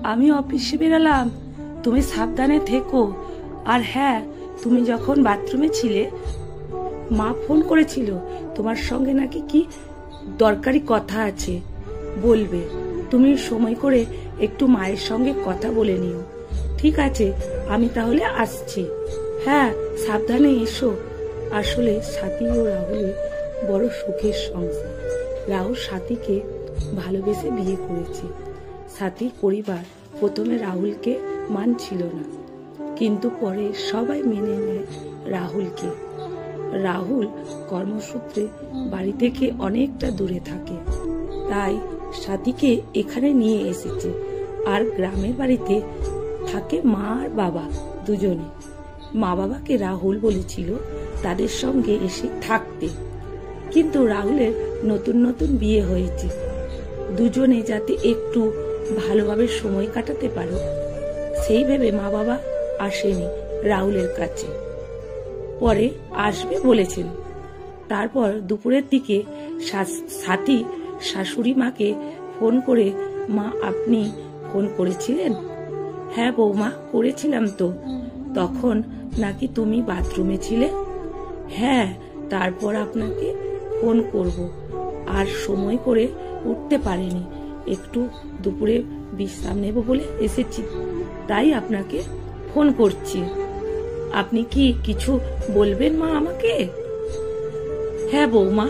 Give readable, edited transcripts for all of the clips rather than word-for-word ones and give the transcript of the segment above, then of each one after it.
আমি অফিসে বেরালাম, তুমি সাবধানে থেকো। আর হ্যাঁ, তুমি যখন বাথরুমে ছিলে মা ফোন করেছিল, তোমার সঙ্গে নাকি কি দরকারি কথা আছে, বলবে। তুমি সময় করে একটু মায়ের সঙ্গে কথা বলে নিও। ঠিক আছে, আমি তাহলে আসছি। হ্যাঁ, সাবধানে এসো। আসলে স্বাতী ও রাহুলের বড় সুখের সংসার। রাহুল স্বাতীকে ভালোবেসে বিয়ে করেছে। স্বাতীর পরিবার প্রথমে রাহুলকে মানছিল না, কিন্তু পরে সবাই মেনে নেয় রাহুলকে। রাহুল কর্মসূত্রে বাড়ি থেকে অনেকটা দূরে থাকে, তাই স্বাতীকে এখানে নিয়ে এসেছে। আর গ্রামের বাড়িতে থাকে মা আর বাবা দুজনে। মা বাবাকে রাহুল বলেছিল তাদের সঙ্গে এসে থাকতে, কিন্তু রাহুলের নতুন নতুন বিয়ে হয়েছে, দুজনে যাতে একটু ভালোভাবে সময় কাটাতে পারো সেই ভেবে মা বাবা আসেনি রাহুলের কাছে। পরে আসবে বলেছেন। তারপর দুপুরের দিকে স্বাতী শাশুড়ি মাকে ফোন করে, মা আপনি ফোন করেছিলেন? হ্যাঁ বৌমা, করেছিলাম তো। তখন নাকি তুমি বাথরুমে ছিলে। হ্যাঁ, তারপর আপনাকে ফোন করব, আর সময় করে উঠতে পারিনি, একটু দুপুরে বিশ্রাম নেব বলে এসেছি, তাই আপনাকে ফোন করছি। আপনি কি কিছু বলবেন মা আমাকে? হ্যাঁ বৌমা,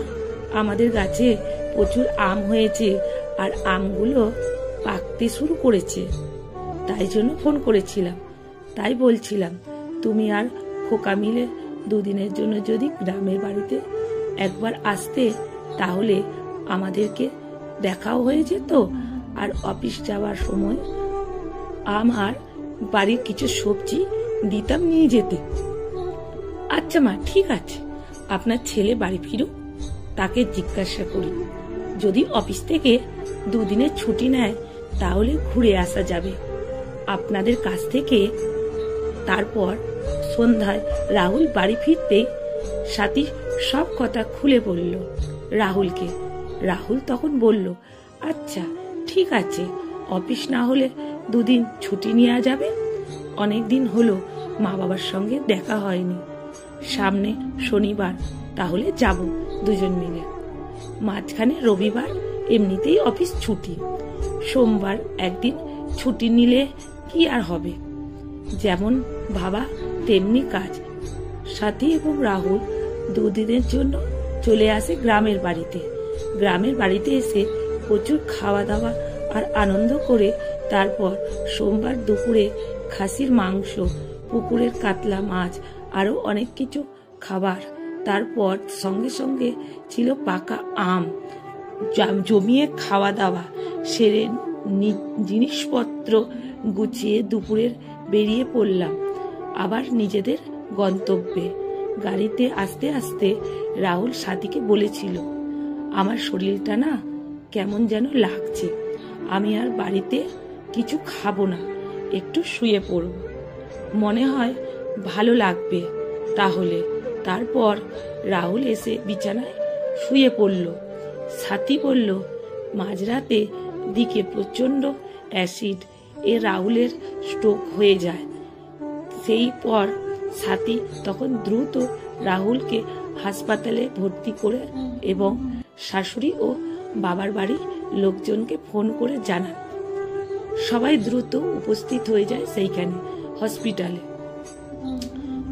আমাদের গাছে প্রচুর আম হয়েছে, আর আমগুলো পাকতে শুরু করেছে, তাই জন্য ফোন করেছিলাম। তাই বলছিলাম তুমি আর খোকা মিলে দুদিনের জন্য যদি গ্রামের বাড়িতে একবার আসতে, তাহলে আমাদেরকে দেখাও হয়ে যেত, আর অফিস যাওয়ার সময় আমার বাড়ির কিছু সবজি দিতাম, নিয়ে যেতে। আচ্ছা মা, ঠিক আছে, আপনার ছেলে বাড়ি ফিরুক, তাকে জিজ্ঞাসা করি। যদি অফিস থেকে দুদিনের ছুটি নেয় তাহলে ঘুরে আসা যাবে আপনাদের কাছ থেকে। তারপর সন্ধ্যায় রাহুল বাড়ি ফিরতে স্বাতী সব কথা খুলে বলল রাহুলকে। রাহুল তখন বলল, আচ্ছা ঠিক আছে, অফিস না হলে দুদিন ছুটি নেওয়া যাবে। অনেকদিন হলো মা বাবার সঙ্গে দেখা হয়নি, সামনে শনিবার তাহলে যাব দুজন মিলে। মাঝখানে রবিবার এমনিতেই অফিস ছুটি, সোমবার একদিন ছুটি নিলে কি আর হবে। যেমন ভাবা তেমনি কাজ। স্বাতী এবং রাহুল দুদিনের জন্য চলে আসে গ্রামের বাড়িতে। গ্রামের বাড়িতে এসে প্রচুর খাওয়া দাওয়া আর আনন্দ করে তারপর সোমবার দুপুরে খাসির মাংস, পুকুরের কাতলা মাছ, আরো অনেক কিছু খাবার। তারপর সঙ্গে সঙ্গে ছিল পাকা আম। জমিয়ে খাওয়া দাওয়া সেরে জিনিসপত্র গুছিয়ে দুপুরের বেরিয়ে পড়লাম আবার নিজেদের গন্তব্যে। গাড়িতে আস্তে আস্তে রাহুল স্বাতীকে বলেছিল, আমার শরীরটা না কেমন যেন লাগছে, আমি আর বাড়িতে কিছু খাবো না, একটু শুয়ে পড়ব, মনে হয় ভালো লাগবে তাহলে। তারপর রাহুল এসে বিছানায় শুয়ে পড়ল। স্বাতী বলল, মাঝরাতে দিকে প্রচন্ড অ্যাসিড এ রাহুলের স্ট্রোক হয়ে যায়। সেই পর স্বাতী তখন দ্রুত রাহুলকে হাসপাতালে ভর্তি করে এবং শাশুড়ি ও বাবার বাড়ির লোকজনকে ফোন করে জানান। সবাই দ্রুত উপস্থিত হয়ে যায় সেইখানে হসপিটালে।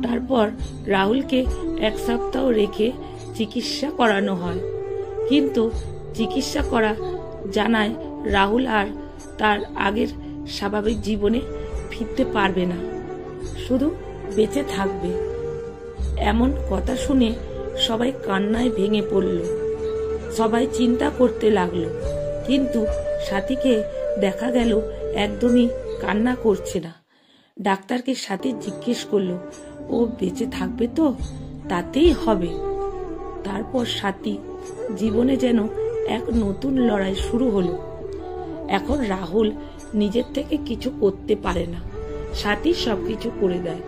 তারপর রাহুলকে এক সপ্তাহ রেখে চিকিৎসা করানো হয়, কিন্তু চিকিৎসা করা জানায় রাহুল আর তার আগের স্বাভাবিক জীবনে ফিরতে পারবে না, শুধু বেঁচে থাকবে। এমন কথা শুনে সবাই কান্নায় ভেঙে পড়ল। সবাই চিন্তা করতে লাগলো, কিন্তু স্বাতীকে দেখা গেল একদমই কান্না করছে না। ডাক্তারকে স্বাতী জিজ্ঞেস করলো, ও বেঁচে থাকবে তো? তাতেই হবে। তারপর স্বাতী জীবনে যেন এক নতুন লড়াই শুরু হলো। এখন রাহুল নিজের থেকে কিছু করতে পারে না, স্বাতী সবকিছু করে দেয়।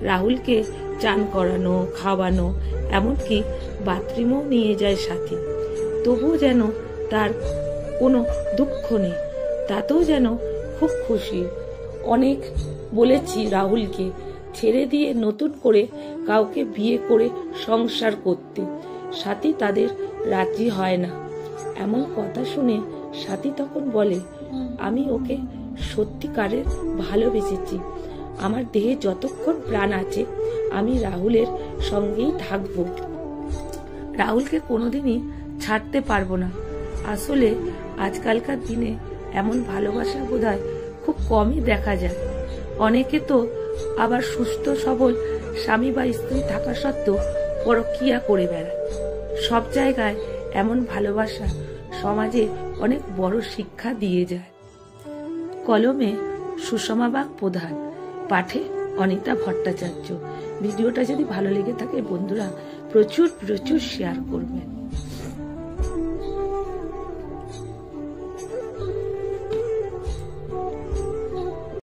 রাহুলকে চান করানো, খাওয়ানো, এমনকি বাথরুমেও নিয়ে যায় স্বাতী। তবুও যেন তার কোনো দুঃখ নেই, তাতেও যেন খুব খুশি। অনেক বলেছি রাহুলকে ছেড়ে দিয়ে নতুন করে কাউকে বিয়ে করে সংসার করতে, সাথী তাদের রাজি হয় না। এমন কথা শুনে সাথী তখন বলে, আমি ওকে সত্যিকারের ভালোবেসেছি। আমার দেহে যতক্ষণ প্রাণ আছে আমি রাহুলের সঙ্গেই থাকবো। রাহুলকে কোনোদিনই ছাড়তে পারবো না। আসলে আজকালকার দিনে এমন ভালোবাসা বোধহয় খুব কমই দেখা যায়। অনেকে তো আবার সুস্থ সবল স্বামী বা স্ত্রী থাকা সত্ত্বেও পরকীয়া করে বেড়ায়। সব জায়গায় এমন ভালোবাসা সমাজে অনেক বড় শিক্ষা দিয়ে যায়। কলমে সুষমা বাগ প্রধান, পাঠে অনিতা ভট্টাচার্য। ভিডিওটা যদি ভালো লেগে থাকে বন্ধুরা প্রচুর শেয়ার করবেন।